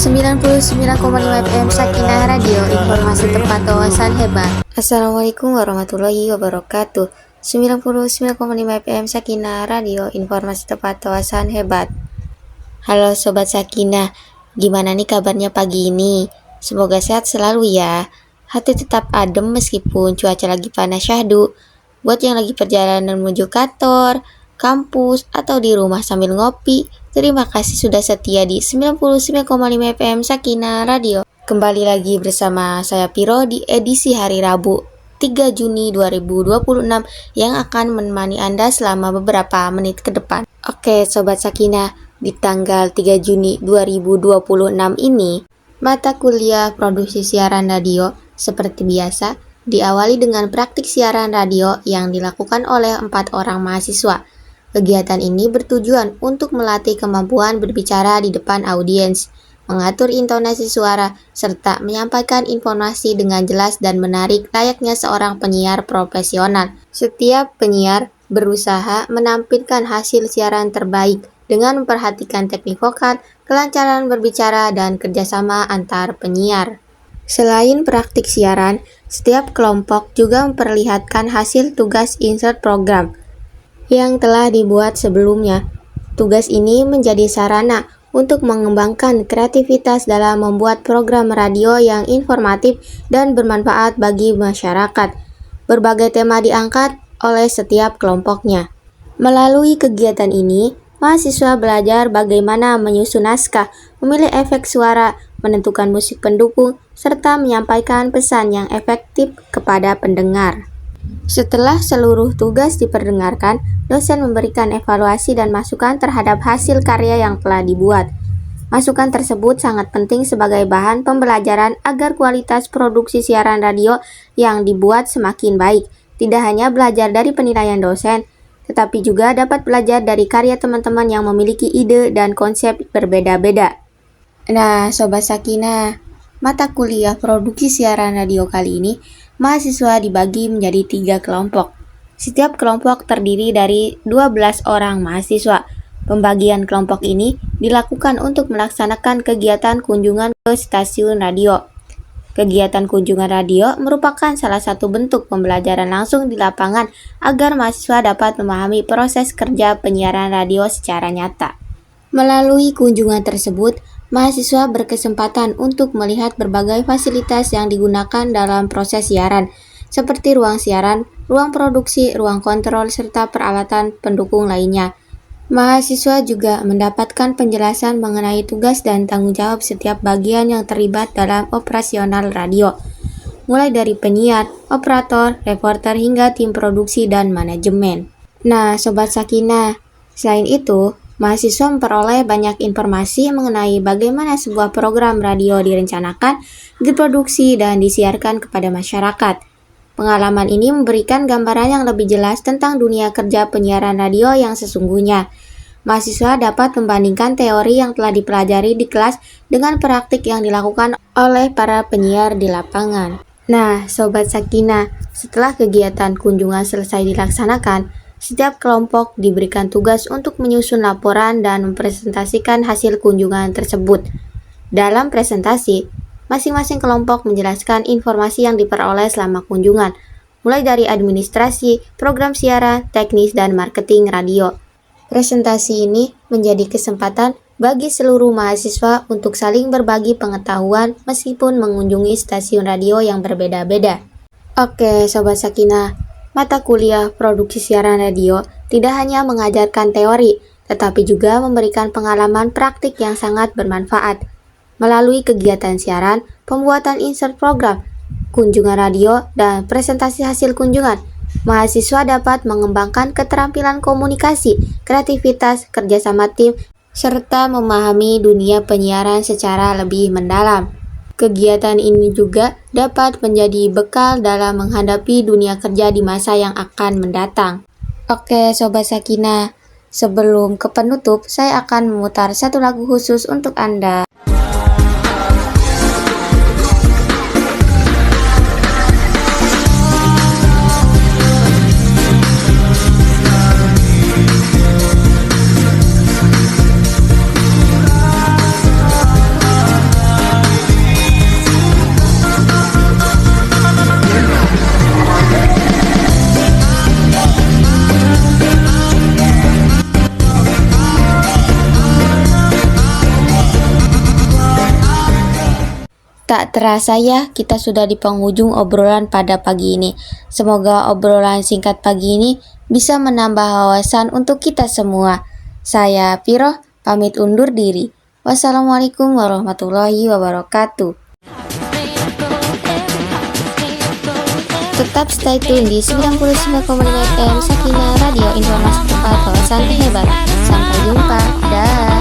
99,5 FM Sakinah Radio, informasi tepat wawasan hebat. Assalamualaikum warahmatullahi wabarakatuh. 99,5 FM Sakinah Radio, informasi tepat wawasan hebat. Halo Sobat Sakinah, gimana nih kabarnya pagi ini? Semoga sehat selalu ya. Hati tetap adem meskipun cuaca lagi panas syahdu. Buat yang lagi perjalanan menuju kantor, kampus, atau di rumah sambil ngopi, terima kasih sudah setia di 99,5 FM Sakinah Radio. Kembali lagi bersama saya Piro di edisi hari Rabu 3 Juni 2026 yang akan menemani Anda selama beberapa menit ke depan. Oke Sobat Sakinah, di tanggal 3 Juni 2026 ini, mata kuliah produksi siaran radio seperti biasa diawali dengan praktik siaran radio yang dilakukan oleh 4 orang mahasiswa. Kegiatan ini bertujuan untuk melatih kemampuan berbicara di depan audiens, mengatur intonasi suara, serta menyampaikan informasi dengan jelas dan menarik layaknya seorang penyiar profesional. Setiap penyiar berusaha menampilkan hasil siaran terbaik dengan memperhatikan teknik vokal, kelancaran berbicara, dan kerjasama antar penyiar. Selain praktik siaran, setiap kelompok juga memperlihatkan hasil tugas insert program yang telah dibuat sebelumnya. Tugas ini menjadi sarana untuk mengembangkan kreativitas dalam membuat program radio yang informatif dan bermanfaat bagi masyarakat. Berbagai tema diangkat oleh setiap kelompoknya. Melalui kegiatan ini, mahasiswa belajar bagaimana menyusun naskah, memilih efek suara, menentukan musik pendukung, serta menyampaikan pesan yang efektif kepada pendengar. Setelah seluruh tugas diperdengarkan, dosen memberikan evaluasi dan masukan terhadap hasil karya yang telah dibuat. Masukan tersebut sangat penting sebagai bahan pembelajaran agar kualitas produksi siaran radio yang dibuat semakin baik. Tidak hanya belajar dari penilaian dosen, tetapi juga dapat belajar dari karya teman-teman yang memiliki ide dan konsep berbeda-beda. Nah, Sobat Sakinah, mata kuliah produksi siaran radio kali ini, mahasiswa dibagi menjadi 3 kelompok. Setiap kelompok terdiri dari 12 orang mahasiswa. Pembagian kelompok ini dilakukan untuk melaksanakan kegiatan kunjungan ke stasiun radio. Kegiatan kunjungan radio merupakan salah satu bentuk pembelajaran langsung di lapangan agar mahasiswa dapat memahami proses kerja penyiaran radio secara nyata. Melalui kunjungan tersebut, mahasiswa berkesempatan untuk melihat berbagai fasilitas yang digunakan dalam proses siaran, seperti ruang siaran, ruang produksi, ruang kontrol, serta peralatan pendukung lainnya. Mahasiswa juga mendapatkan penjelasan mengenai tugas dan tanggung jawab setiap bagian yang terlibat dalam operasional radio, mulai dari penyiar, operator, reporter, hingga tim produksi dan manajemen. Nah, Sobat Sakinah, selain itu, mahasiswa memperoleh banyak informasi mengenai bagaimana sebuah program radio direncanakan, diproduksi, dan disiarkan kepada masyarakat. Pengalaman ini memberikan gambaran yang lebih jelas tentang dunia kerja penyiaran radio yang sesungguhnya. Mahasiswa dapat membandingkan teori yang telah dipelajari di kelas dengan praktik yang dilakukan oleh para penyiar di lapangan. Nah, Sobat Sakinah, setelah kegiatan kunjungan selesai dilaksanakan, setiap kelompok diberikan tugas untuk menyusun laporan dan mempresentasikan hasil kunjungan tersebut. Dalam presentasi, masing-masing kelompok menjelaskan informasi yang diperoleh selama kunjungan, mulai dari administrasi, program siaran, teknis, dan marketing radio. Presentasi ini menjadi kesempatan bagi seluruh mahasiswa untuk saling berbagi pengetahuan meskipun mengunjungi stasiun radio yang berbeda-beda. Oke, Sobat Sakinah, mata kuliah produksi siaran radio tidak hanya mengajarkan teori, tetapi juga memberikan pengalaman praktik yang sangat bermanfaat. Melalui kegiatan siaran, pembuatan insert program, kunjungan radio, dan presentasi hasil kunjungan, mahasiswa dapat mengembangkan keterampilan komunikasi, kreativitas, kerjasama tim, serta memahami dunia penyiaran secara lebih mendalam. Kegiatan ini juga dapat menjadi bekal dalam menghadapi dunia kerja di masa yang akan mendatang. Oke Sobat Sakinah, sebelum ke penutup, saya akan memutar satu lagu khusus untuk Anda. Tak terasa ya, kita sudah di penghujung obrolan pada pagi ini. Semoga obrolan singkat pagi ini bisa menambah wawasan untuk kita semua. Saya Piro, pamit undur diri. Wassalamualaikum warahmatullahi wabarakatuh. Tetap stay tune di 99,5 FM Sakina Radio, informasi tepat wawasan hebat. Sampai jumpa. Dah.